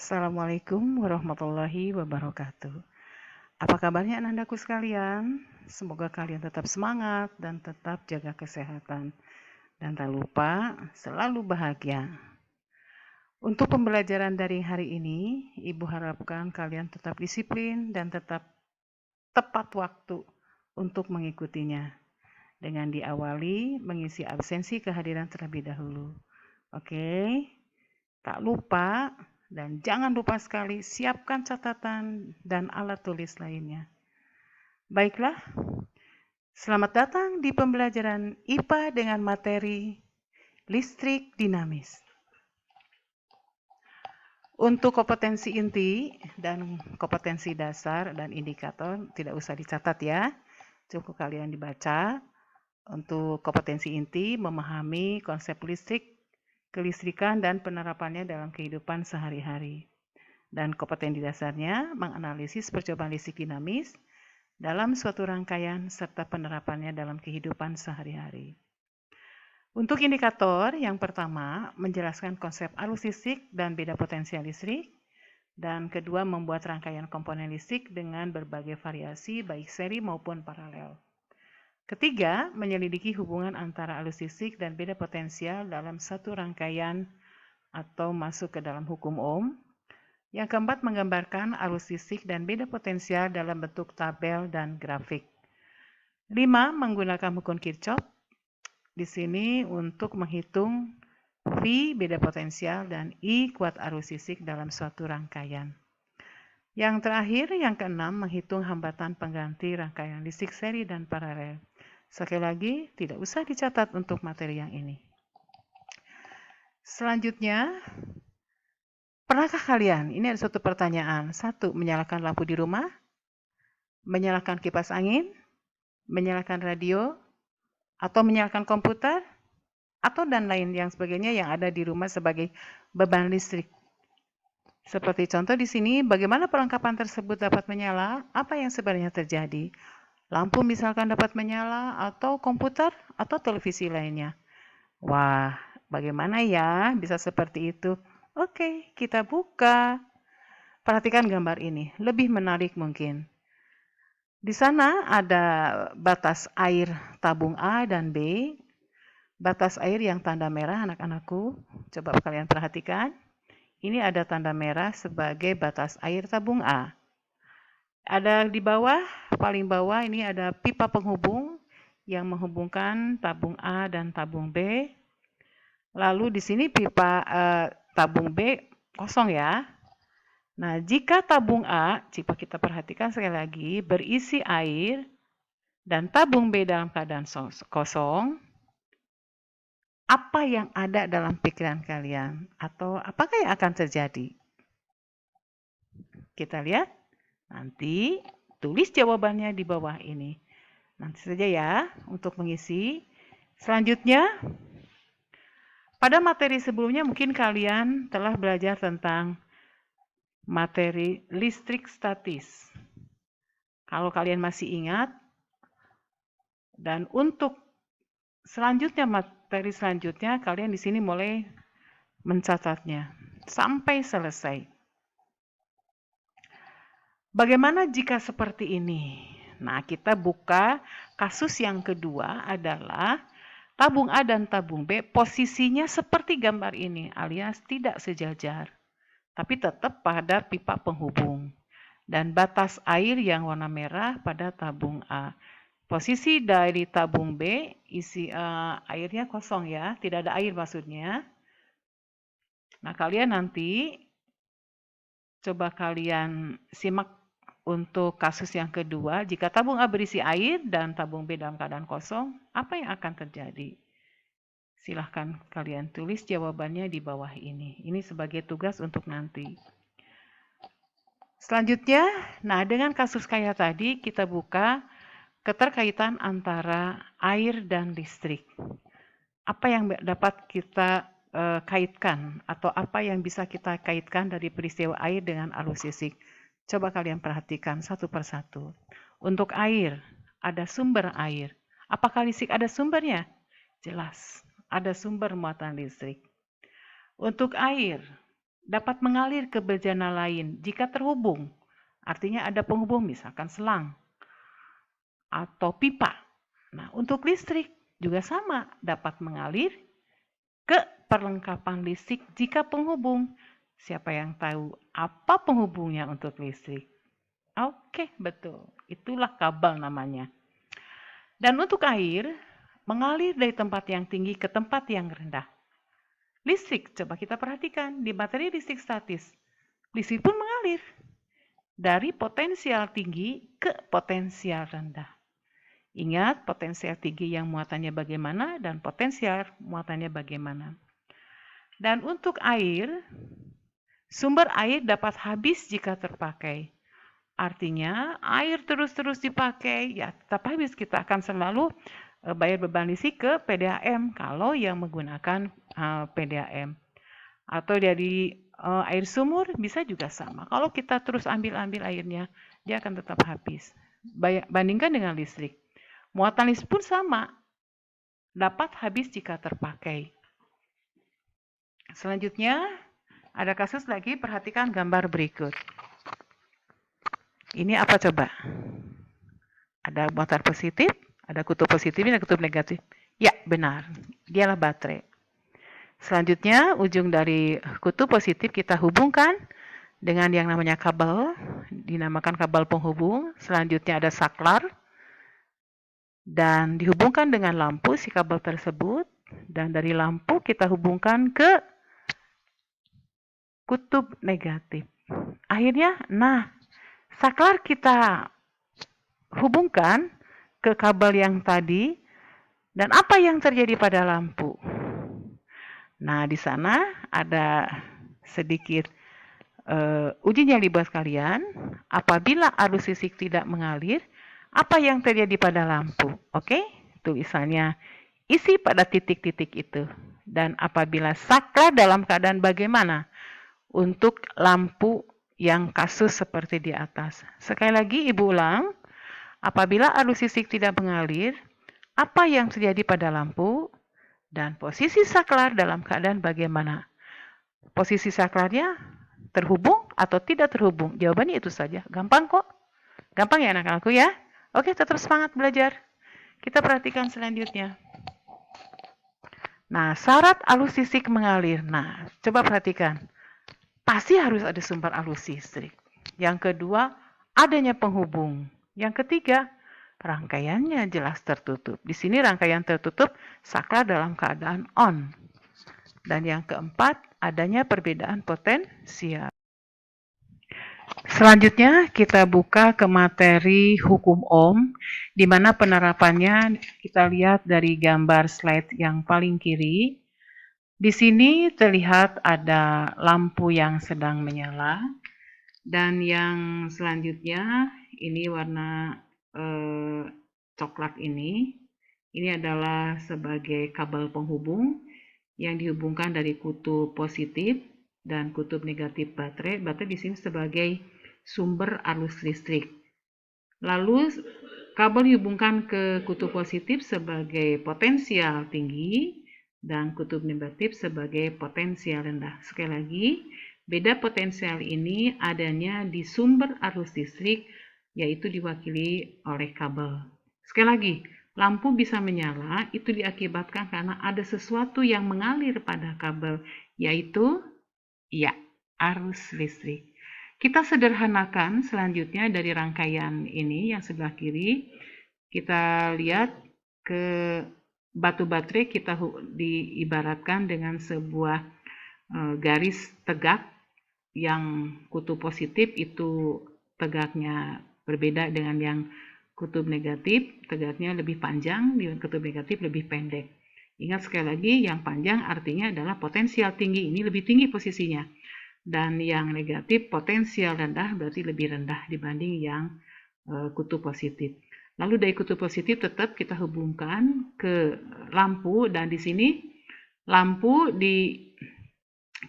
Assalamualaikum warahmatullahi wabarakatuh. Apa kabarnya anandaku sekalian? Semoga kalian tetap semangat dan tetap jaga kesehatan. Dan tak lupa selalu bahagia. Untuk pembelajaran dari hari ini, Ibu harapkan kalian tetap disiplin dan tetap tepat waktu untuk mengikutinya. Dengan diawali mengisi absensi kehadiran terlebih dahulu. Oke? Tak lupa dan jangan lupa sekali siapkan catatan dan alat tulis lainnya. Baiklah, selamat datang di pembelajaran IPA dengan materi listrik dinamis. Untuk kompetensi inti dan kompetensi dasar dan indikator tidak usah dicatat ya, cukup kalian dibaca. Untuk kompetensi inti memahami konsep listrik, kelistrikan dan penerapannya dalam kehidupan sehari-hari. Dan kompetensi dasarnya menganalisis percobaan listrik dinamis dalam suatu rangkaian serta penerapannya dalam kehidupan sehari-hari. Untuk indikator, yang pertama menjelaskan konsep arus listrik dan beda potensial listrik, dan kedua membuat rangkaian komponen listrik dengan berbagai variasi baik seri maupun paralel. Ketiga, menyelidiki hubungan antara arus listrik dan beda potensial dalam satu rangkaian atau masuk ke dalam hukum Ohm. Yang keempat, menggambarkan arus listrik dan beda potensial dalam bentuk tabel dan grafik. 5. Menggunakan hukum Kirchhoff di sini untuk menghitung V beda potensial dan I kuat arus listrik dalam suatu rangkaian. Yang terakhir, yang keenam, menghitung hambatan pengganti rangkaian listrik seri dan paralel. Sekali lagi, tidak usah dicatat untuk materi yang ini. Selanjutnya, pernahkah kalian, ini ada suatu pertanyaan. 1. Menyalakan lampu di rumah, menyalakan kipas angin, menyalakan radio, atau menyalakan komputer, atau dan lain yang sebagainya yang ada di rumah sebagai beban listrik. Seperti contoh di sini, bagaimana perlengkapan tersebut dapat menyala, apa yang sebenarnya terjadi. Lampu misalkan dapat menyala, atau komputer, atau televisi lainnya. Wah, bagaimana ya bisa seperti itu? Oke, kita buka. Perhatikan gambar ini, lebih menarik mungkin. Di sana ada batas air tabung A dan B. Batas air yang tanda merah anak-anakku. Coba kalian perhatikan. Ini ada tanda merah sebagai batas air tabung A. Ada di bawah, paling bawah ini ada pipa penghubung yang menghubungkan tabung A dan tabung B. Lalu di sini pipa tabung B kosong ya. Nah, jika tabung A, coba kita perhatikan sekali lagi, berisi air dan tabung B dalam keadaan kosong, apa yang ada dalam pikiran kalian? Atau apakah yang akan terjadi? Kita lihat. Nanti tulis jawabannya di bawah ini. Nanti saja ya untuk mengisi. Selanjutnya, pada materi sebelumnya mungkin kalian telah belajar tentang materi listrik statis. Kalau kalian masih ingat, dan untuk selanjutnya materi selanjutnya kalian di sini mulai mencatatnya sampai selesai. Bagaimana jika seperti ini? Nah, kita buka kasus yang kedua adalah tabung A dan tabung B posisinya seperti gambar ini alias tidak sejajar, tapi tetap pada pipa penghubung. Dan batas air yang warna merah pada tabung A. Posisi dari tabung B, isi airnya kosong ya, tidak ada air maksudnya. Nah, kalian nanti coba kalian simak untuk kasus yang kedua, jika tabung A berisi air dan tabung B dalam keadaan kosong, apa yang akan terjadi? Silahkan kalian tulis jawabannya di bawah ini. Ini sebagai tugas untuk nanti. Selanjutnya, nah dengan kasus kayak tadi, kita buka keterkaitan antara air dan listrik. Apa yang dapat kita kaitkan atau apa yang bisa kita kaitkan dari peristiwa air dengan arus listrik? Coba kalian perhatikan satu persatu. Untuk air, ada sumber air. Apakah listrik ada sumbernya? Jelas, ada sumber muatan listrik. Untuk air, dapat mengalir ke bejana lain jika terhubung. Artinya ada penghubung, misalkan selang atau pipa. Nah, untuk listrik juga sama, dapat mengalir ke perlengkapan listrik jika penghubung. Siapa yang tahu apa penghubungnya untuk listrik? Oke, betul. Itulah kabel namanya. Dan untuk air, mengalir dari tempat yang tinggi ke tempat yang rendah. Listrik, coba kita perhatikan di materi listrik statis. Listrik pun mengalir dari potensial tinggi ke potensial rendah. Ingat potensial tinggi yang muatannya bagaimana dan potensial muatannya bagaimana. Dan untuk air, sumber air dapat habis jika terpakai. Artinya air terus-terus dipakai, ya tetap habis. Kita akan selalu bayar beban listrik ke PDAM kalau yang menggunakan PDAM. Atau dari air sumur bisa juga sama. Kalau kita terus ambil airnya, dia akan tetap habis. Bandingkan dengan listrik. Muatan listrik pun sama, dapat habis jika terpakai. Selanjutnya, ada kasus lagi, perhatikan gambar berikut. Ini apa coba? Ada muatan positif, ada kutub positif, ada kutub negatif. Ya, benar. Dialah baterai. Selanjutnya, ujung dari kutub positif kita hubungkan dengan yang namanya kabel, dinamakan kabel penghubung. Selanjutnya ada saklar, dan dihubungkan dengan lampu si kabel tersebut, dan dari lampu kita hubungkan ke kutub negatif. Akhirnya, saklar kita hubungkan ke kabel yang tadi, dan apa yang terjadi pada lampu? Nah, di sana ada sedikit uji nyali buat kalian. Apabila arus listrik tidak mengalir, apa yang terjadi pada lampu? Oke, tulisannya isi pada titik-titik itu. Dan apabila saklar dalam keadaan bagaimana? Untuk lampu yang kasus seperti di atas. Sekali lagi Ibu ulang, apabila arus listrik tidak mengalir, apa yang terjadi pada lampu? Dan posisi saklar dalam keadaan bagaimana? Posisi saklarnya terhubung atau tidak terhubung? Jawabannya itu saja. Gampang kok. Gampang ya anak-anakku ya? Oke, tetap semangat belajar. Kita perhatikan selanjutnya. Nah, syarat arus listrik mengalir. Nah, coba perhatikan. Pasti harus ada sumber arus listrik. Yang kedua, adanya penghubung. Yang ketiga, rangkaiannya jelas tertutup. Di sini rangkaian tertutup, saklar dalam keadaan on. Dan yang keempat, adanya perbedaan potensial. Selanjutnya kita buka ke materi hukum Ohm, di mana penerapannya kita lihat dari gambar slide yang paling kiri. Di sini terlihat ada lampu yang sedang menyala, dan yang selanjutnya ini warna coklat ini adalah sebagai kabel penghubung yang dihubungkan dari kutub positif dan kutub negatif baterai. Baterai di sini sebagai sumber arus listrik. Lalu kabel dihubungkan ke kutub positif sebagai potensial tinggi dan kutub negatif sebagai potensial rendah. Sekali lagi, beda potensial ini adanya di sumber arus listrik, yaitu diwakili oleh kabel. Sekali lagi, lampu bisa menyala itu diakibatkan karena ada sesuatu yang mengalir pada kabel, yaitu arus listrik. Kita sederhanakan selanjutnya dari rangkaian ini yang sebelah kiri. Kita lihat ke batu baterai, kita diibaratkan dengan sebuah garis tegak yang kutub positif itu tegaknya berbeda dengan yang kutub negatif, tegaknya lebih panjang, di kutub negatif lebih pendek. Ingat sekali lagi, yang panjang artinya adalah potensial tinggi, ini lebih tinggi posisinya. Dan yang negatif potensial rendah berarti lebih rendah dibanding yang kutub positif. Lalu dari kutub positif tetap kita hubungkan ke lampu, dan di sini lampu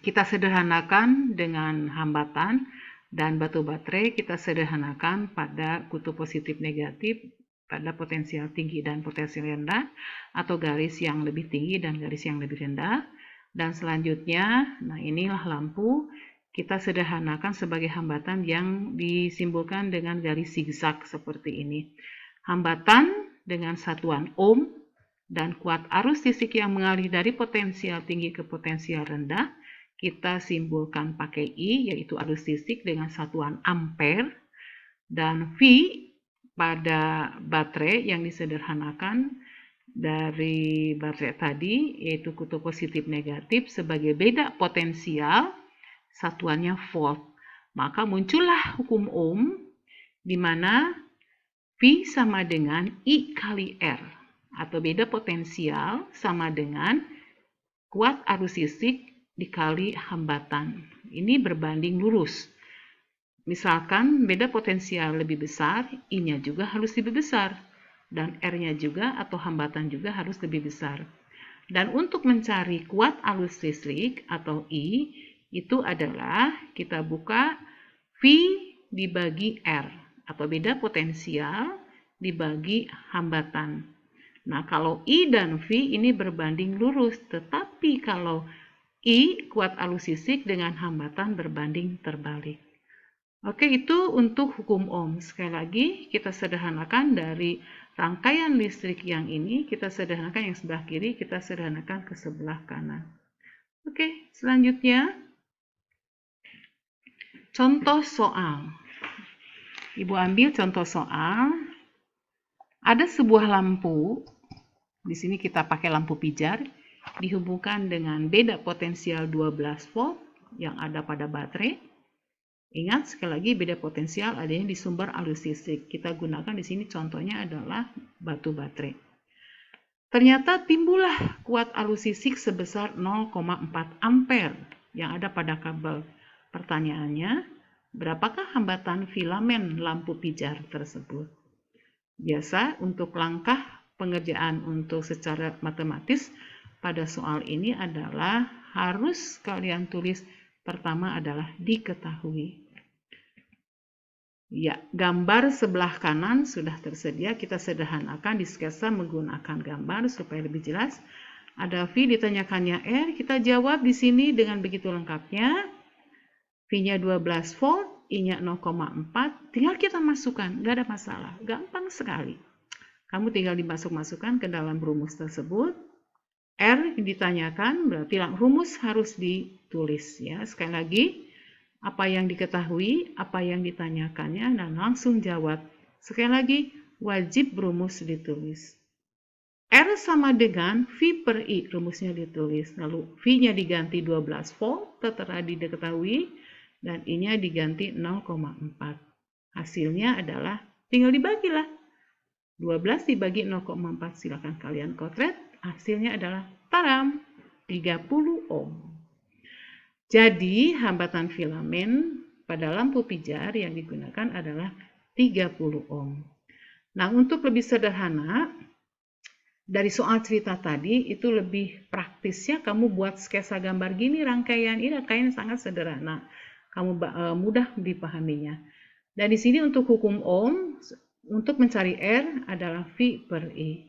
kita sederhanakan dengan hambatan, dan batu baterai kita sederhanakan pada kutub positif negatif, pada potensial tinggi dan potensial rendah, atau garis yang lebih tinggi dan garis yang lebih rendah. Dan selanjutnya, nah inilah lampu kita sederhanakan sebagai hambatan yang disimbolkan dengan garis zigzag seperti ini. Hambatan dengan satuan ohm dan kuat arus listrik yang mengalir dari potensial tinggi ke potensial rendah, kita simbolkan pakai I, yaitu arus listrik dengan satuan ampere, dan V pada baterai yang disederhanakan dari baterai tadi, yaitu kutub positif negatif sebagai beda potensial, satuannya volt. Maka muncullah hukum Ohm, di mana V sama dengan I kali R, atau beda potensial sama dengan kuat arus listrik dikali hambatan. Ini berbanding lurus. Misalkan beda potensial lebih besar, I-nya juga harus lebih besar, dan R-nya juga atau hambatan juga harus lebih besar. Dan untuk mencari kuat arus listrik atau I, itu adalah kita buka V dibagi R, atau beda potensial dibagi hambatan. Nah, kalau I dan V ini berbanding lurus, tetapi kalau I kuat arus listrik dengan hambatan berbanding terbalik. Oke, itu untuk hukum Ohm. Sekali lagi, kita sederhanakan dari rangkaian listrik yang ini, kita sederhanakan yang sebelah kiri, kita sederhanakan ke sebelah kanan. Oke, selanjutnya, contoh soal. Ibu ambil contoh soal. Ada sebuah lampu, di sini kita pakai lampu pijar, dihubungkan dengan beda potensial 12 volt yang ada pada baterai. Ingat, sekali lagi beda potensial adanya di sumber arus listrik. Kita gunakan di sini contohnya adalah batu baterai. Ternyata timbullah kuat arus listrik sebesar 0,4 ampere yang ada pada kabel. Pertanyaannya, berapakah hambatan filamen lampu pijar tersebut? Biasa untuk langkah pengerjaan untuk secara matematis pada soal ini adalah harus kalian tulis pertama adalah diketahui. Ya, gambar sebelah kanan sudah tersedia, kita sederhanakan di sketsa menggunakan gambar supaya lebih jelas. Ada V ditanyakannya R, kita jawab di sini dengan begitu lengkapnya. V-nya 12 volt, I-nya 0,4, tinggal kita masukkan, nggak ada masalah, gampang sekali. Kamu tinggal dimasuk-masukkan ke dalam rumus tersebut. R ditanyakan, berarti rumus harus ditulis ya. Sekali lagi, apa yang diketahui, apa yang ditanyakannya, dan langsung jawab. Sekali lagi, wajib rumus ditulis. R sama dengan V per I, rumusnya ditulis. Lalu V-nya diganti 12 volt, tertera diketahui, dan I-nya diganti 0,4. Hasilnya adalah, tinggal dibagilah. 12 dibagi 0,4, silakan kalian kotret. Hasilnya adalah, taram, 30 ohm. Jadi, hambatan filamen pada lampu pijar yang digunakan adalah 30 ohm. Nah, untuk lebih sederhana, dari soal cerita tadi, itu lebih praktisnya kamu buat sketsa gambar gini, rangkaian ini rangkaian sangat sederhana. Kamu mudah dipahaminya. Dan di sini untuk hukum Ohm, untuk mencari R adalah V per I.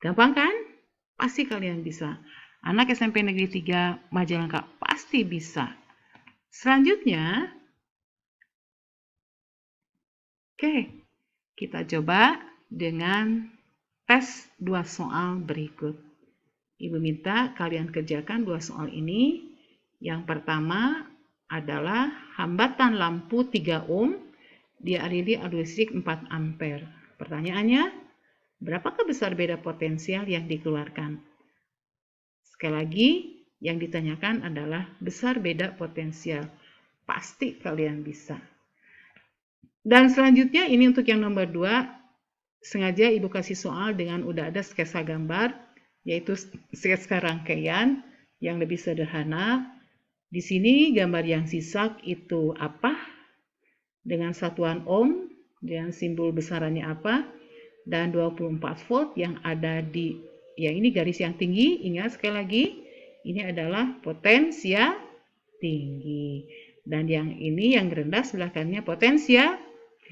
Gampang kan? Pasti kalian bisa. Anak SMP Negeri 3 Majalengka pasti bisa. Selanjutnya, oke, kita coba dengan tes 2 soal berikut. Ibu minta kalian kerjakan 2 soal ini. Yang pertama adalah hambatan lampu 3 ohm dialiri arus listrik 4 ampere. Pertanyaannya, berapakah besar beda potensial yang dikeluarkan? Sekali lagi, yang ditanyakan adalah besar beda potensial. Pasti kalian bisa. Dan selanjutnya ini untuk yang nomor 2, sengaja Ibu kasih soal dengan udah ada sketsa gambar, yaitu sketsa rangkaian yang lebih sederhana. Di sini gambar yang zigzag itu apa? Dengan satuan ohm, dengan simbol besarannya apa? Dan 24 volt yang ada di, yang ini garis yang tinggi, ingat sekali lagi, ini adalah potensial tinggi. Dan yang ini yang rendah sebelah kanannya potensial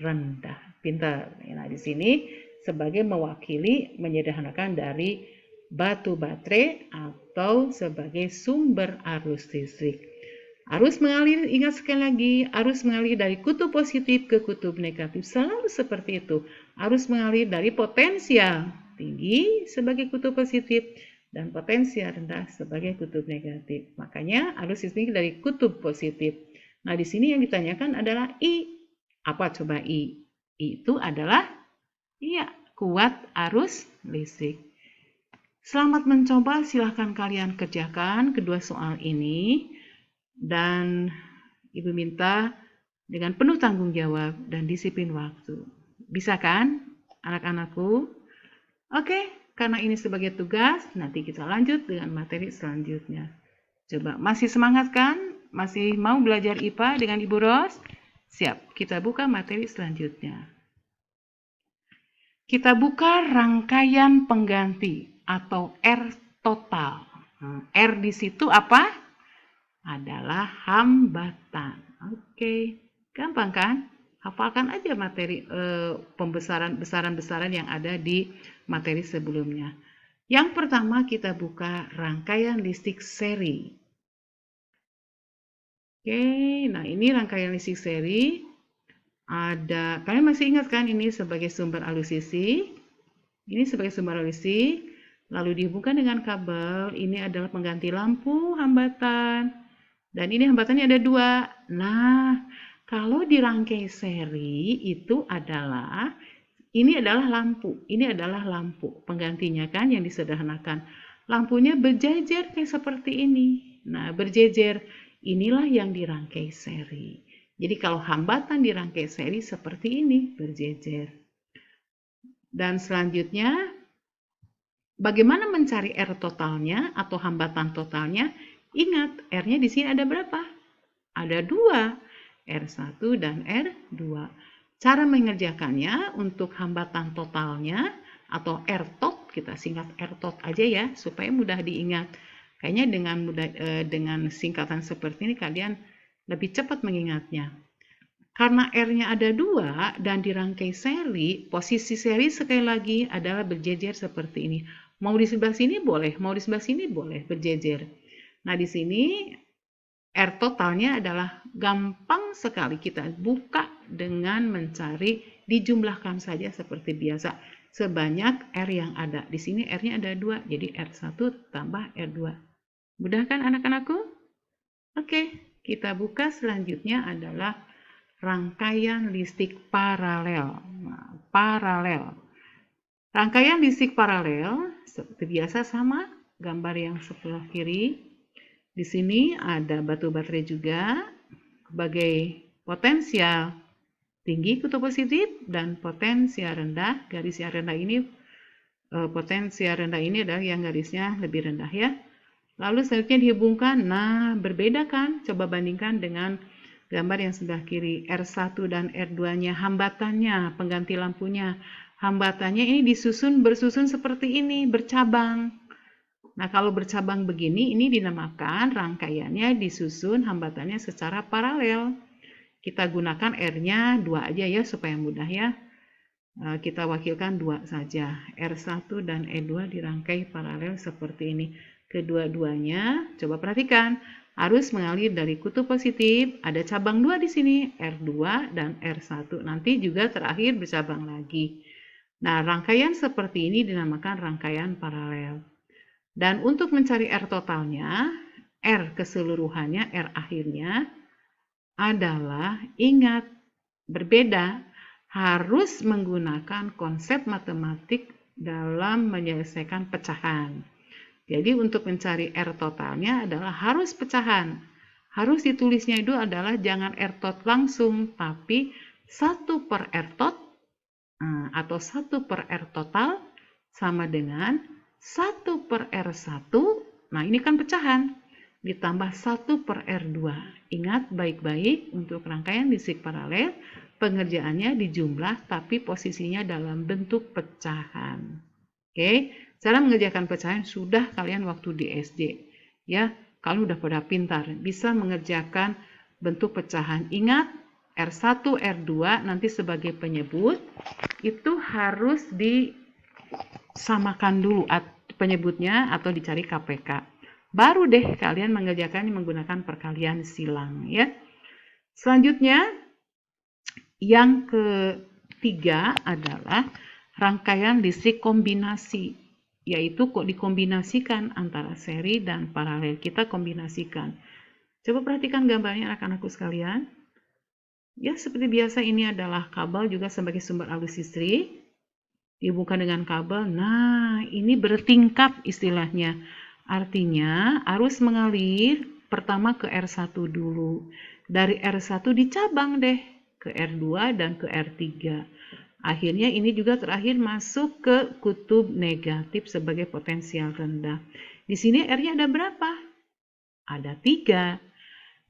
rendah. Pintar. Nah, di sini sebagai mewakili menyederhanakan dari batu baterai atau sebagai sumber arus listrik. Arus mengalir, ingat sekali lagi, arus mengalir dari kutub positif ke kutub negatif. Selalu seperti itu. Arus mengalir dari potensial tinggi sebagai kutub positif dan potensial rendah sebagai kutub negatif. Makanya arus listrik dari kutub positif. Nah, di sini yang ditanyakan adalah I. Apa coba I? I itu adalah kuat arus listrik. Selamat mencoba, silahkan kalian kerjakan kedua soal ini. Dan Ibu minta dengan penuh tanggung jawab dan disiplin waktu. Bisa kan anak-anakku? Oke, karena ini sebagai tugas, nanti kita lanjut dengan materi selanjutnya. Coba, masih semangat kan? Masih mau belajar IPA dengan Ibu Ros? Siap, kita buka materi selanjutnya. Kita buka rangkaian pengganti atau R total. R di situ apa? Adalah hambatan. Oke, gampang kan? Hafalkan aja materi besaran-besaran yang ada di materi sebelumnya. Yang pertama kita buka rangkaian listrik seri. Oke, nah ini rangkaian listrik seri. Ada, kalian masih ingat kan ini sebagai sumber alusisi? Ini sebagai sumber alusisi. Lalu dihubungkan dengan kabel. Ini adalah pengganti lampu hambatan. Dan ini hambatannya ada 2. Nah, kalau dirangkai seri itu adalah, ini adalah lampu. Ini adalah lampu. Penggantinya kan yang disederhanakan. Lampunya berjejer kayak seperti ini. Nah, berjejer. Inilah yang dirangkai seri. Jadi kalau hambatan dirangkai seri seperti ini, berjejer. Dan selanjutnya, bagaimana mencari R totalnya atau hambatan totalnya? Ingat, R-nya di sini ada berapa? Ada 2, R1 dan R2. Cara mengerjakannya untuk hambatan totalnya atau R tot, kita singkat R tot aja ya, supaya mudah diingat. Kayaknya dengan singkatan seperti ini kalian lebih cepat mengingatnya. Karena R-nya ada 2 dan dirangkai seri, posisi seri sekali lagi adalah berjejer seperti ini. Mau di sebelah sini boleh, mau di sebelah sini boleh, berjejer. Nah, di sini R totalnya adalah gampang sekali kita buka dengan mencari, dijumlahkan saja seperti biasa. Sebanyak R yang ada. Di sini R-nya ada 2, jadi R1 tambah R2. Mudah kan anak-anakku? Oke, kita buka selanjutnya adalah rangkaian listrik paralel. Nah, paralel. Rangkaian listrik paralel seperti biasa sama gambar yang sebelah kiri. Di sini ada batu baterai juga sebagai potensial tinggi kutub positif dan potensial rendah. Garis yang rendah ini, potensial rendah ini adalah yang garisnya lebih rendah ya. Lalu selanjutnya dihubungkan. Nah, berbeda kan? Coba bandingkan dengan gambar yang sebelah kiri. R1 dan R2-nya, hambatannya, pengganti lampunya. Hambatannya ini bersusun seperti ini, bercabang. Nah, kalau bercabang begini, ini dinamakan rangkaiannya disusun hambatannya secara paralel. Kita gunakan R-nya 2 aja ya, supaya mudah ya. Kita wakilkan 2 saja. R1 dan E2 dirangkai paralel seperti ini. Kedua-duanya, coba perhatikan, arus mengalir dari kutub positif, ada cabang 2 di sini, R2 dan R1. Nanti juga terakhir bercabang lagi. Nah, rangkaian seperti ini dinamakan rangkaian paralel. Dan untuk mencari R totalnya, R keseluruhannya, R akhirnya adalah, ingat, berbeda, harus menggunakan konsep matematik dalam menyelesaikan pecahan. Jadi untuk mencari R totalnya adalah harus pecahan. Harus ditulisnya itu adalah jangan R tot langsung, tapi 1 per R tot atau 1 per R total sama dengan 1 per R1, nah ini kan pecahan, ditambah 1 per R2. Ingat baik-baik untuk rangkaian listrik paralel, pengerjaannya dijumlah tapi posisinya dalam bentuk pecahan. Oke, cara mengerjakan pecahan sudah kalian waktu di SD. Ya, kalian udah pada pintar, bisa mengerjakan bentuk pecahan. Ingat, R1, R2 nanti sebagai penyebut, itu harus disamakan dulu penyebutnya atau dicari KPK. Baru deh kalian mengerjakannya menggunakan perkalian silang ya. Selanjutnya yang ketiga adalah rangkaian listrik kombinasi, yaitu kok dikombinasikan antara seri dan paralel. Kita kombinasikan. Coba perhatikan gambarnya anak-anakku sekalian. Ya, seperti biasa ini adalah kabel juga sebagai sumber arus listrik. Dihubungkan dengan kabel. Nah, ini bertingkat istilahnya. Artinya, arus mengalir pertama ke R1 dulu. Dari R1 dicabang deh ke R2 dan ke R3. Akhirnya ini juga terakhir masuk ke kutub negatif sebagai potensial rendah. Di sini R-nya ada berapa? Ada 3.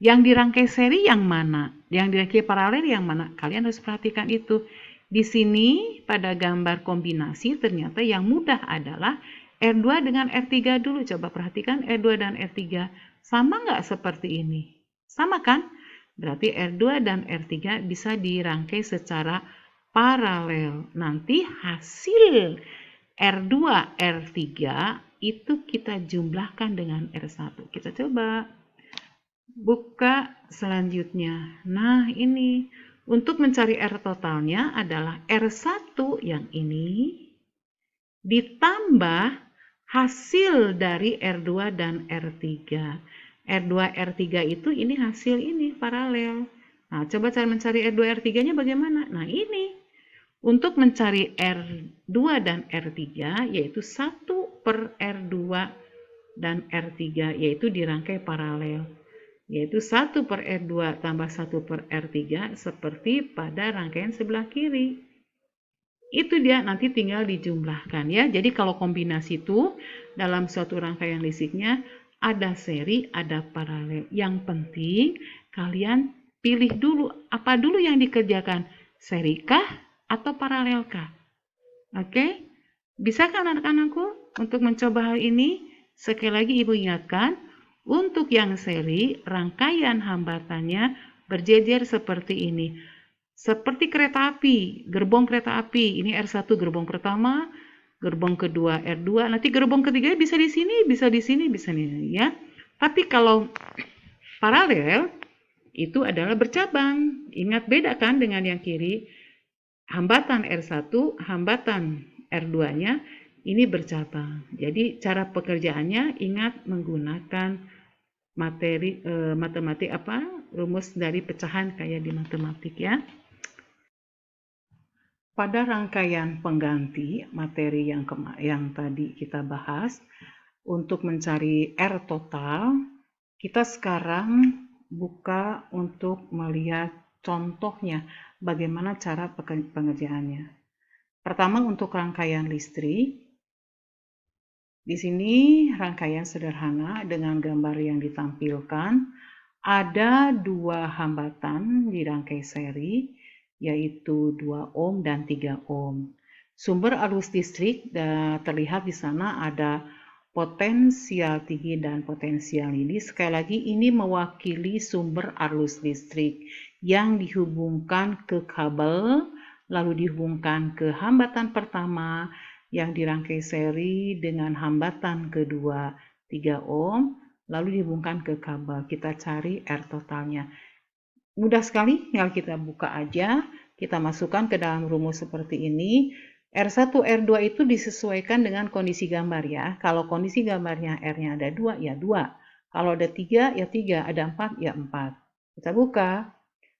Yang dirangkai seri yang mana? Yang dirangkai paralel yang mana? Kalian harus perhatikan itu. Di sini pada gambar kombinasi ternyata yang mudah adalah R2 dengan R3 dulu. Coba perhatikan R2 dan R3. Sama nggak seperti ini? Sama kan? Berarti R2 dan R3 bisa dirangkai secara paralel. Nanti hasil R2, R3 itu kita jumlahkan dengan R1. Kita coba buka selanjutnya. Nah, ini untuk mencari R totalnya adalah R1 yang ini ditambah hasil dari R2 dan R3. R2, R3 itu ini hasil ini paralel. Nah, coba cara mencari R2, R3-nya bagaimana? Nah, ini. Untuk mencari R2 dan R3 yaitu 1 per R2 dan R3 yaitu dirangkai paralel. Yaitu 1 per R2 tambah 1 per R3 seperti pada rangkaian sebelah kiri. Itu dia nanti tinggal dijumlahkan ya. Jadi kalau kombinasi itu dalam suatu rangkaian listriknya ada seri, ada paralel. Yang penting kalian pilih dulu apa dulu yang dikerjakan, seri kah atau paralel kah? Oke? Bisakah anak-anakku untuk mencoba hal ini? Sekali lagi Ibu ingatkan, untuk yang seri, rangkaian hambatannya berjejer seperti ini. Seperti kereta api, gerbong kereta api. Ini R1 gerbong pertama, gerbong kedua R2, nanti gerbong ketiga bisa di sini, bisa di sini, bisa di sini ya. Tapi kalau paralel itu adalah bercabang. Ingat beda kan dengan yang kiri? Hambatan R1, hambatan R2-nya ini bercabang. Jadi cara pekerjaannya ingat menggunakan matematik rumus dari pecahan kayak di matematik ya. Pada rangkaian pengganti materi yang tadi kita bahas, untuk mencari R total, kita sekarang buka untuk melihat contohnya bagaimana cara pengerjaannya. Pertama untuk rangkaian listrik. Di sini rangkaian sederhana dengan gambar yang ditampilkan. Ada 2 hambatan di rangkai seri, yaitu 2 ohm dan 3 ohm. Sumber arus listrik terlihat di sana ada potensial tinggi dan potensial ini. Sekali lagi ini mewakili sumber arus listrik yang dihubungkan ke kabel, lalu dihubungkan ke hambatan pertama yang dirangkai seri dengan hambatan kedua 3 ohm, lalu dihubungkan ke kabel. Kita cari R totalnya. Mudah sekali, tinggal kita buka aja, kita masukkan ke dalam rumus seperti ini. R1, R2 itu disesuaikan dengan kondisi gambar ya. Kalau kondisi gambarnya R-nya ada 2, ya 2. Kalau ada 3, ya 3. Ada 4, ya 4. Kita buka.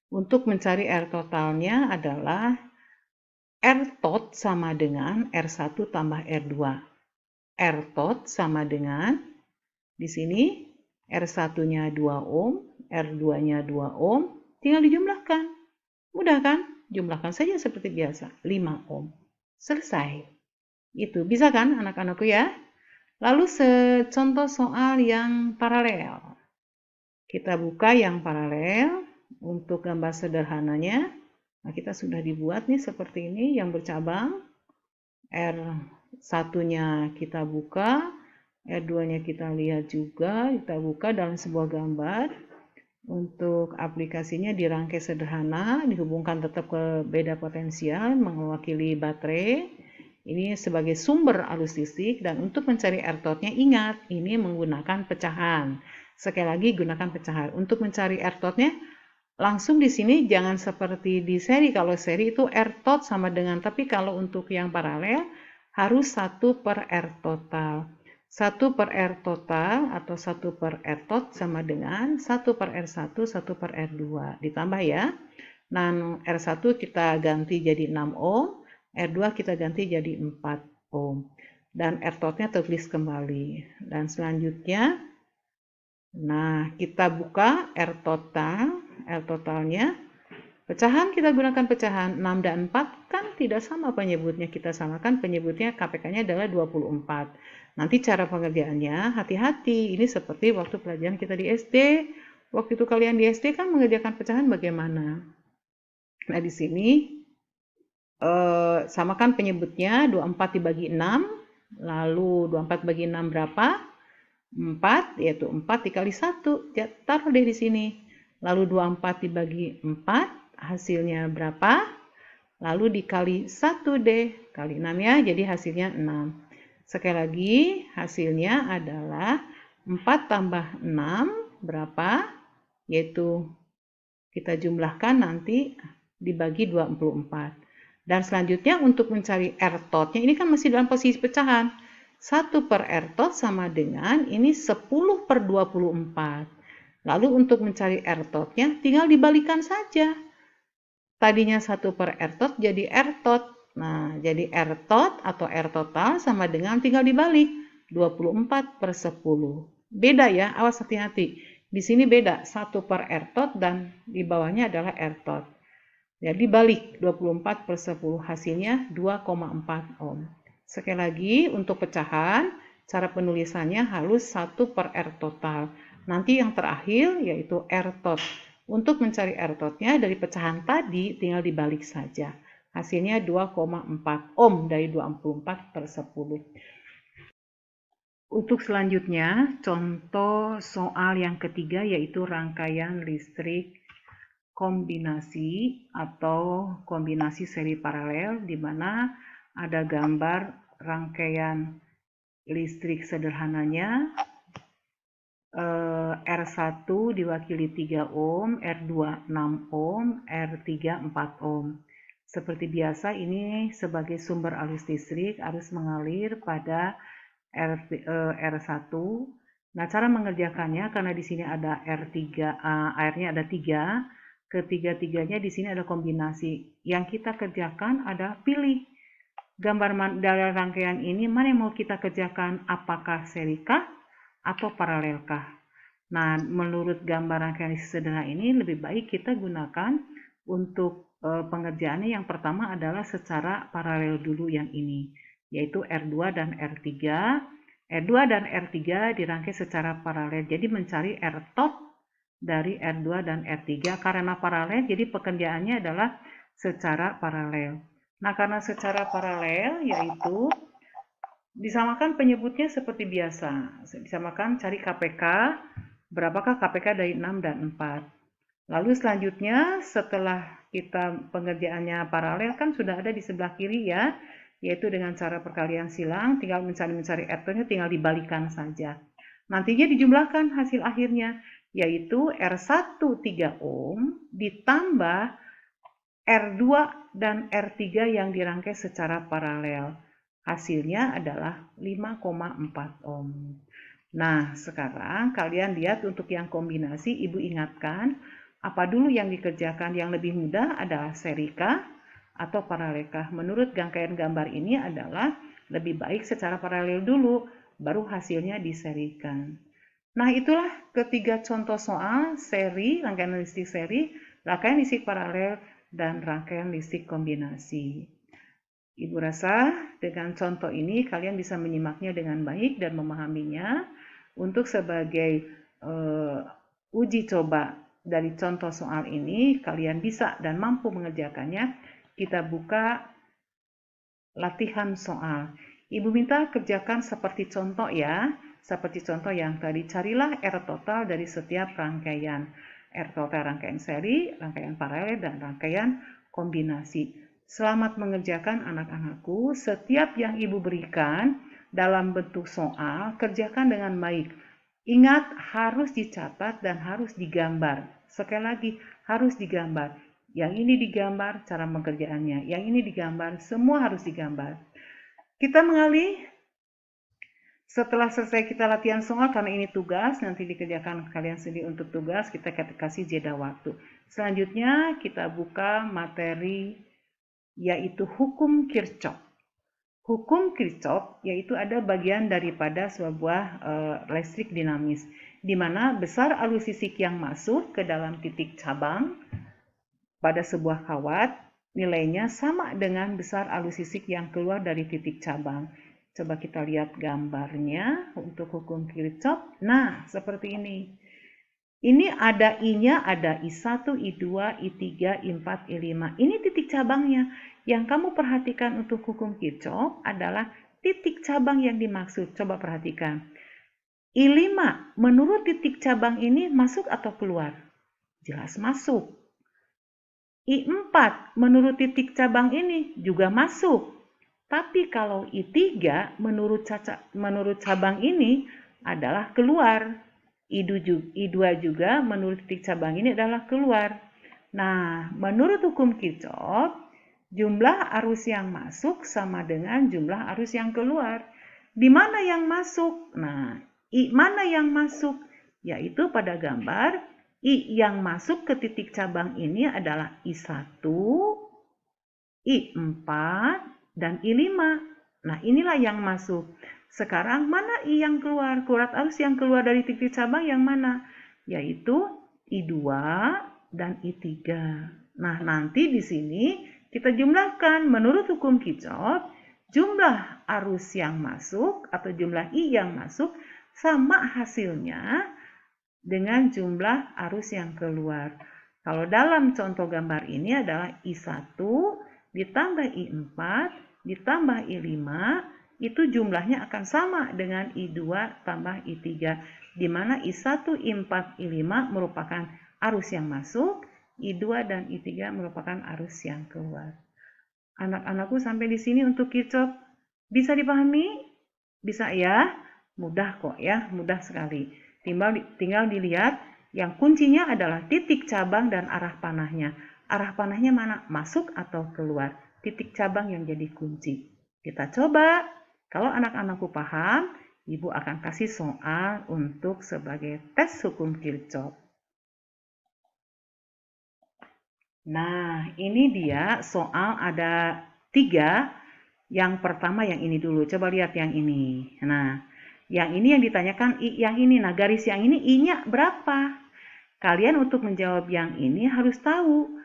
Untuk mencari R totalnya adalah R tot sama dengan R1 tambah R2. R tot sama dengan, di sini R1-nya 2 ohm, R2-nya 2 ohm, tinggal dijumlahkan. Mudah kan? Jumlahkan saja seperti biasa, 5 ohm. Selesai. Itu bisa kan anak-anakku ya? Lalu contoh soal yang paralel. Kita buka yang paralel untuk gambar sederhananya. Nah, kita sudah dibuat nih seperti ini yang bercabang. R1-nya kita buka, R2-nya kita lihat juga, kita buka dalam sebuah gambar. Untuk aplikasinya dirangkai sederhana, dihubungkan tetap ke beda potensial, mewakili baterai. Ini sebagai sumber arus listrik, dan untuk mencari R tot-nya ingat, ini menggunakan pecahan. Sekali lagi gunakan pecahan. Untuk mencari R tot-nya langsung di sini jangan seperti di seri. Kalau seri itu R tot sama dengan, tapi kalau untuk yang paralel harus 1 per R total. 1 per R total atau 1 per R tot sama dengan 1 per R1, 1 per R2. Ditambah ya. Nah, R1 kita ganti jadi 6 ohm, R2 kita ganti jadi 4 ohm. Dan R tot-nya tertulis kembali. Dan selanjutnya, nah kita buka R totalnya. Pecahan kita gunakan pecahan 6 dan 4 kan tidak sama penyebutnya, kita samakan penyebutnya, KPK-nya adalah 24. Nanti cara pengerjaannya hati-hati, ini seperti waktu pelajaran kita di SD. Waktu itu kalian di SD kan mengerjakan pecahan bagaimana? Nah di sini samakan penyebutnya, 24 dibagi 6, lalu 24 bagi 6 berapa? 4, yaitu 4 dikali 1, taruh deh di sini. Lalu 24 dibagi 4, hasilnya berapa? Lalu dikali 1 deh, kali 6 ya, jadi hasilnya 6. Sekali lagi, hasilnya adalah 4 tambah 6, berapa? Yaitu kita jumlahkan nanti dibagi 24. Dan selanjutnya untuk mencari R tot-nya, ini kan masih dalam posisi pecahan. 1 per R tot sama dengan, ini 10 per 24. Lalu untuk mencari R tot-nya, tinggal dibalikan saja. Tadinya 1 per R tot jadi R tot. Nah, jadi R tot atau R total sama dengan tinggal dibalik. 24 per 10. Beda ya, awas hati-hati. Di sini beda, 1 per R tot dan di bawahnya adalah R tot. Jadi balik, 24 per 10. Hasilnya 2,4 ohm. Sekali lagi, untuk pecahan, cara penulisannya harus 1 per R total. Nanti yang terakhir yaitu R tot. Untuk mencari R tot-nya dari pecahan tadi tinggal dibalik saja. Hasilnya 2,4 ohm dari 24 per 10. Untuk selanjutnya, contoh soal yang ketiga yaitu rangkaian listrik kombinasi atau kombinasi seri paralel, di mana ada gambar rangkaian listrik sederhananya. R1 diwakili 3 ohm, R2 6 ohm, R3 4 ohm. Seperti biasa, ini sebagai sumber arus listrik harus mengalir pada R1. Nah, cara mengerjakannya karena di sini ada R3, airnya ada 3, ketiga-tiganya di sini ada kombinasi. Yang kita kerjakan adalah pilih gambar dari rangkaian ini mana yang mau kita kerjakan, apakah serikah atau paralelkah. Nah, menurut gambar rangkaian sederhana ini lebih baik kita gunakan untuk pengerjaannya. Yang pertama adalah secara paralel dulu yang ini, yaitu R2 dan R3. R2 dan R3 dirangkai secara paralel, jadi mencari R tot dari R2 dan R3. Karena paralel, jadi pekerjaannya adalah secara paralel. Nah, karena secara paralel yaitu disamakan penyebutnya seperti biasa. Disamakan cari KPK, berapakah KPK dari 6 dan 4. Lalu selanjutnya setelah kita pengerjaannya paralel kan sudah ada di sebelah kiri ya, yaitu dengan cara perkalian silang, tinggal mencari R tot-nya tinggal dibalikan saja. Nantinya dijumlahkan hasil akhirnya, yaitu R1 3 ohm ditambah R2 dan R3 yang dirangkai secara paralel. Hasilnya adalah 5,4 ohm. Nah, sekarang kalian lihat untuk yang kombinasi, Ibu ingatkan, apa dulu yang dikerjakan? Yang lebih mudah adalah serikah atau paralelkah? Menurut rangkaian gambar ini adalah lebih baik secara paralel dulu, baru hasilnya diserikan. Nah, itulah ketiga contoh soal seri, rangkaian listrik seri, rangkaian listrik paralel, dan rangkaian listrik kombinasi. Ibu rasa dengan contoh ini kalian bisa menyimaknya dengan baik dan memahaminya. Untuk sebagai uji coba dari contoh soal ini, kalian bisa dan mampu mengerjakannya. Kita buka latihan soal. Ibu minta kerjakan seperti contoh ya. Seperti contoh yang tadi, carilah R total dari setiap rangkaian. R total rangkaian seri, rangkaian paralel, dan rangkaian kombinasi. Selamat mengerjakan anak-anakku. Setiap yang Ibu berikan dalam bentuk soal, kerjakan dengan baik. Ingat, harus dicatat dan harus digambar. Sekali lagi, harus digambar. Yang ini digambar cara pengerjaannya, yang ini digambar, semua harus digambar. Kita mengalih. Setelah selesai kita latihan soal, karena ini tugas, nanti dikerjakan kalian sendiri untuk tugas, kita kasih jeda waktu. Selanjutnya, kita buka materi yaitu hukum Kirchhoff. Hukum Kirchhoff yaitu ada bagian daripada sebuah listrik dinamis, di mana besar arus listrik yang masuk ke dalam titik cabang pada sebuah kawat nilainya sama dengan besar arus listrik yang keluar dari titik cabang. Coba kita lihat gambarnya untuk hukum Kirchhoff. Nah, seperti ini. Ini ada I-nya, ada I1, I2, I3, I4, I5. Ini titik cabangnya. Yang kamu perhatikan untuk hukum Kirchhoff adalah titik cabang yang dimaksud. Coba perhatikan. I5, menurut titik cabang ini masuk atau keluar? Jelas masuk. I4, menurut titik cabang ini juga masuk. Tapi kalau I3, menurut cabang ini adalah keluar. I2 juga menurut titik cabang ini adalah keluar. Nah, menurut hukum Kirchhoff, jumlah arus yang masuk sama dengan jumlah arus yang keluar. Di mana yang masuk? Nah, I mana yang masuk? Yaitu pada gambar, I yang masuk ke titik cabang ini adalah I1, I4, dan I5. Nah, inilah yang masuk. Sekarang mana I yang keluar? Kurat arus yang keluar dari titik cabang yang mana? Yaitu I2 dan I3. Nah, nanti di sini kita jumlahkan menurut hukum Kirchhoff, jumlah arus yang masuk atau jumlah I yang masuk sama hasilnya dengan jumlah arus yang keluar. Kalau dalam contoh gambar ini adalah I1 ditambah I4 ditambah I5, itu jumlahnya akan sama dengan I2 tambah I3, di mana I1, I4, I5 merupakan arus yang masuk, I2 dan I3 merupakan arus yang keluar. Anak-anakku sampai di sini untuk Kirchhoff bisa dipahami? Bisa ya? Mudah kok ya, mudah sekali. Tinggal dilihat, yang kuncinya adalah titik cabang dan arah panahnya. Arah panahnya mana? Masuk atau keluar? Titik cabang yang jadi kunci. Kita coba. Kalau anak-anakku paham, Ibu akan kasih soal untuk sebagai tes hukum Kirchhoff. Nah, ini dia soal ada 3. Yang pertama yang ini dulu. Coba lihat yang ini. Nah, yang ini yang ditanyakan yang ini. Nah, garis yang ini I-nya berapa? Kalian untuk menjawab yang ini harus tahu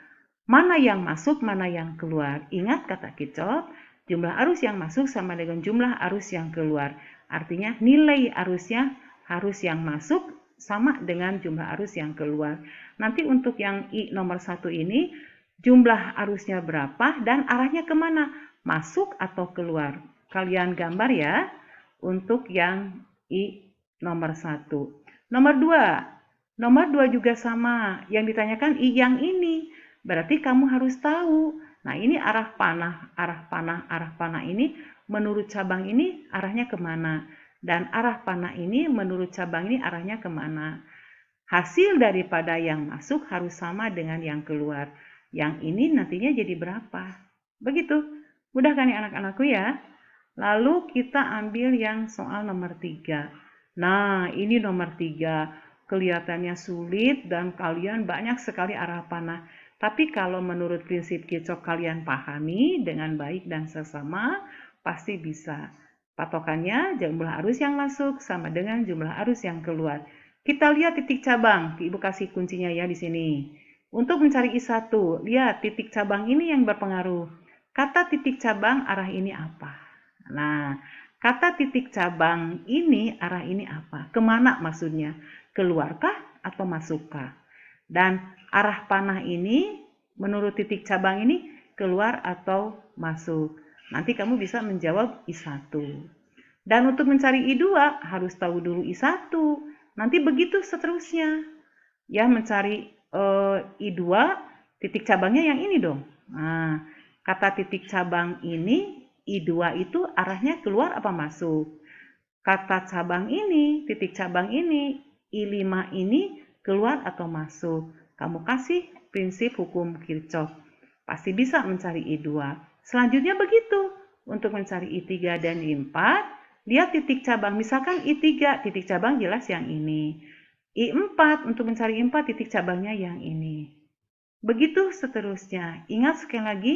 mana yang masuk, mana yang keluar. Ingat kata Kirchhoff, jumlah arus yang masuk sama dengan jumlah arus yang keluar. Artinya nilai arusnya harus yang masuk sama dengan jumlah arus yang keluar. Nanti untuk yang I nomor 1 ini, jumlah arusnya berapa dan arahnya kemana? Masuk atau keluar? Kalian gambar ya untuk yang I nomor 1. Nomor 2. Nomor 2 juga sama. Yang ditanyakan I yang ini. Berarti kamu harus tahu. Nah, ini arah panah ini menurut cabang ini arahnya kemana? Dan arah panah ini menurut cabang ini arahnya kemana? Hasil daripada yang masuk harus sama dengan yang keluar. Yang ini nantinya jadi berapa? Begitu. Mudah kan ya anak-anakku ya? Lalu kita ambil yang soal nomor 3. Nah, ini nomor 3. Kelihatannya sulit dan kalian banyak sekali arah panah. Tapi kalau menurut prinsip Kirchhoff kalian pahami dengan baik dan seksama, pasti bisa. Patokannya jumlah arus yang masuk sama dengan jumlah arus yang keluar. Kita lihat titik cabang. Ibu kasih kuncinya ya di sini. Untuk mencari I1, lihat titik cabang ini yang berpengaruh. Kata titik cabang arah ini apa? Nah, kata titik cabang ini arah ini apa? Kemana maksudnya? Keluarkah atau masukkah? Dan arah panah ini menurut titik cabang ini keluar atau masuk. Nanti kamu bisa menjawab I1. Dan untuk mencari I2 harus tahu dulu I1. Nanti begitu seterusnya. Ya, mencari I2 titik cabangnya yang ini dong. Nah, Kata titik cabang ini, I2 itu arahnya keluar apa masuk? Kata cabang ini, titik cabang ini, I5 ini keluar atau masuk? Kamu kasih prinsip hukum Kirchhoff. Pasti bisa mencari I2. Selanjutnya begitu. Untuk mencari I3 dan I4, lihat titik cabang. Misalkan I3, titik cabang jelas yang ini. I4, untuk mencari I4, titik cabangnya yang ini. Begitu seterusnya. Ingat sekali lagi,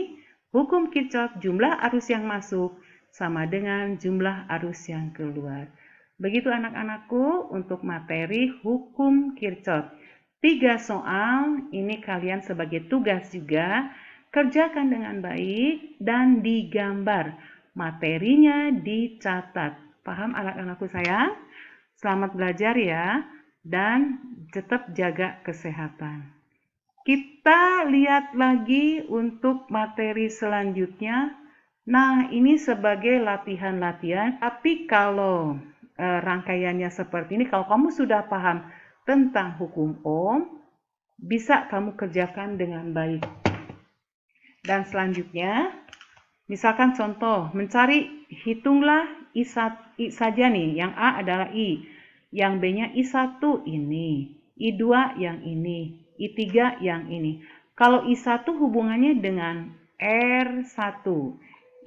hukum Kirchhoff, jumlah arus yang masuk sama dengan jumlah arus yang keluar. Begitu anak-anakku untuk materi hukum Kirchhoff. 3 soal, ini kalian sebagai tugas juga, kerjakan dengan baik dan digambar. Materinya dicatat. Paham anak-anakku sayang? Selamat belajar ya, dan tetap jaga kesehatan. Kita lihat lagi untuk materi selanjutnya. Nah, ini sebagai latihan-latihan, tapi kalau rangkaiannya seperti ini, kalau kamu sudah paham tentang hukum Ohm, bisa kamu kerjakan dengan baik. Dan selanjutnya, misalkan contoh, mencari, hitunglah I saja nih, yang A adalah I, yang B-nya I1 ini, I2 yang ini, I3 yang ini. Kalau I1 hubungannya dengan R1,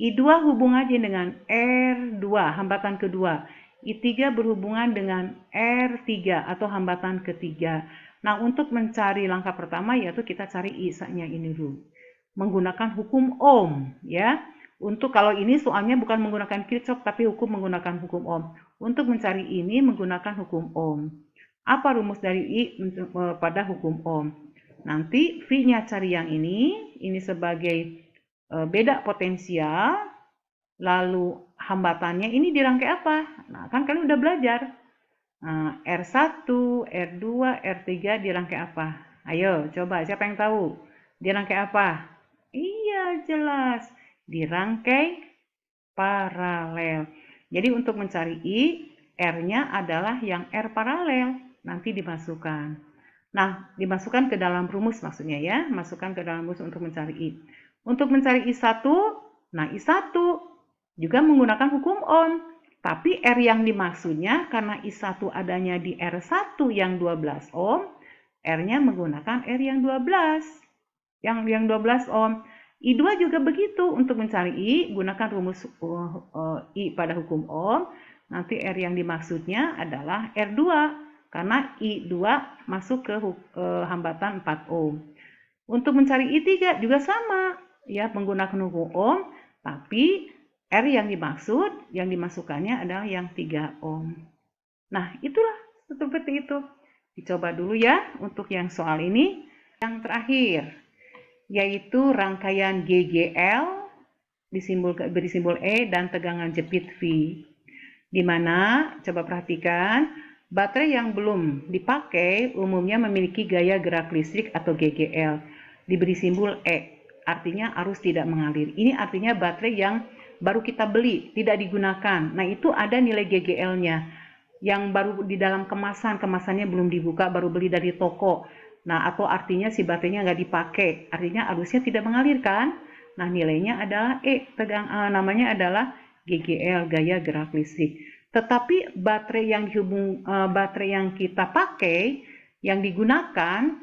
I2 hubungannya dengan R2, hambatan kedua, I3 berhubungan dengan R3 atau hambatan ketiga. Nah, untuk mencari langkah pertama yaitu kita cari I-nya ini dulu. Menggunakan hukum Ohm ya. Untuk kalau ini soalnya bukan menggunakan Kirchhoff tapi menggunakan hukum Ohm. Untuk mencari ini menggunakan hukum Ohm. Apa rumus dari I pada hukum Ohm? Nanti V-nya cari yang ini sebagai beda potensial, lalu hambatannya ini dirangkai apa? Nah, kan kalian udah belajar. R1, R2, R3 dirangkai apa? Ayo, coba siapa yang tahu? Dirangkai apa? Iya, jelas. Dirangkai paralel. Jadi untuk mencari I, R-nya adalah yang R paralel. Nanti dimasukkan. Nah, dimasukkan ke dalam rumus maksudnya ya. Masukkan ke dalam rumus untuk mencari I. Untuk mencari I1, nah I1 juga menggunakan hukum Ohm. Tapi R yang dimaksudnya karena I1 adanya di R1 yang 12 ohm, R-nya menggunakan R yang 12. Yang 12 ohm. I2 juga begitu. Untuk mencari I, gunakan rumus I pada hukum Ohm. Nanti R yang dimaksudnya adalah R2. Karena I2 masuk ke hambatan 4 ohm. Untuk mencari I3 juga sama. Ya, menggunakan hukum Ohm. Tapi R yang dimasukkannya adalah yang 3 ohm. Nah, itulah seperti itu. Dicoba dulu ya untuk yang soal ini. Yang terakhir, yaitu rangkaian GGL beri simbol E dan tegangan jepit V. Di mana, coba perhatikan, baterai yang belum dipakai umumnya memiliki gaya gerak listrik atau GGL. Diberi simbol E, artinya arus tidak mengalir. Ini artinya baterai yang baru kita beli, tidak digunakan. Nah, itu ada nilai GGL-nya. Yang baru di dalam kemasannya belum dibuka, baru beli dari toko. Nah, atau artinya si baterainya nggak dipakai. Artinya arusnya tidak mengalir kan? Nah, nilainya adalah E, namanya adalah GGL, gaya gerak listrik. Tetapi baterai yang kita pakai, yang digunakan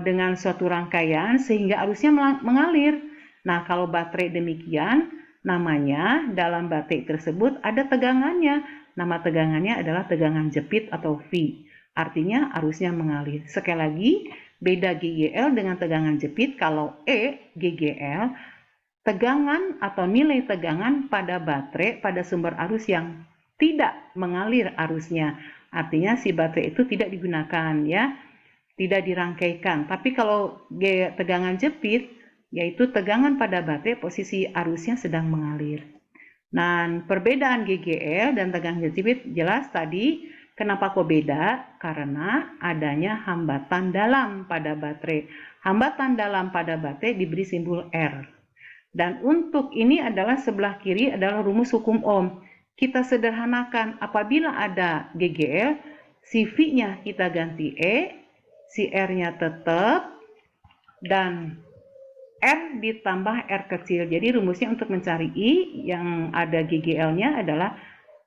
dengan suatu rangkaian sehingga arusnya mengalir. Nah, kalau baterai demikian, namanya dalam baterai tersebut ada tegangannya. Nama tegangannya adalah tegangan jepit atau V. Artinya arusnya mengalir. Sekali lagi, beda GGL dengan tegangan jepit. Kalau E, GGL, tegangan atau nilai tegangan pada baterai, pada sumber arus yang tidak mengalir arusnya. Artinya si baterai itu tidak digunakan ya, tidak dirangkaikan. Tapi kalau tegangan jepit, yaitu tegangan pada baterai posisi arusnya sedang mengalir. Nah, perbedaan GGL dan tegangan jepit jelas tadi. Kenapa kok beda? Karena adanya hambatan dalam pada baterai. Hambatan dalam pada baterai diberi simbol R. Dan untuk ini adalah sebelah kiri adalah rumus hukum Ohm. Kita sederhanakan apabila ada GGL, si V-nya kita ganti E, si R-nya tetap, dan R ditambah R kecil. Jadi rumusnya untuk mencari I yang ada GGL-nya adalah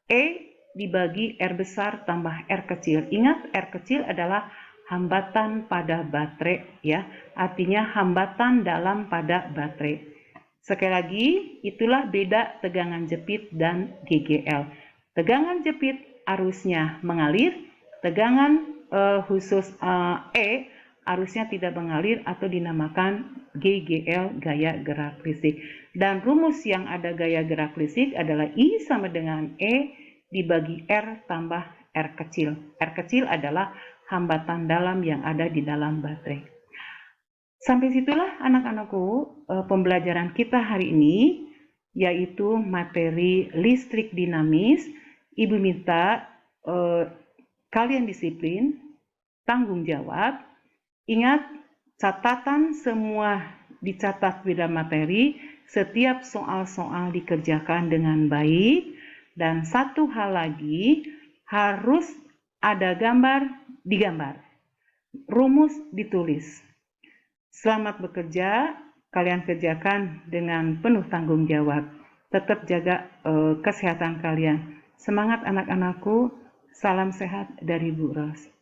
E dibagi R besar tambah R kecil. Ingat, R kecil adalah hambatan pada baterai, ya. Artinya hambatan dalam pada baterai. Sekali lagi, itulah beda tegangan jepit dan GGL. Tegangan jepit arusnya mengalir, tegangan khusus E arusnya tidak mengalir atau dinamakan GGL, gaya gerak listrik. Dan rumus yang ada gaya gerak listrik adalah I sama dengan E dibagi R tambah R kecil. R kecil adalah hambatan dalam yang ada di dalam baterai. Sampai situlah anak-anakku pembelajaran kita hari ini, yaitu materi listrik dinamis. Ibu minta kalian disiplin, tanggung jawab. Ingat, catatan semua dicatat pada materi, setiap soal-soal dikerjakan dengan baik, dan satu hal lagi, harus ada gambar, digambar. Rumus ditulis. Selamat bekerja, kalian kerjakan dengan penuh tanggung jawab. Tetap jaga kesehatan kalian. Semangat anak-anakku, salam sehat dari Bu Ros.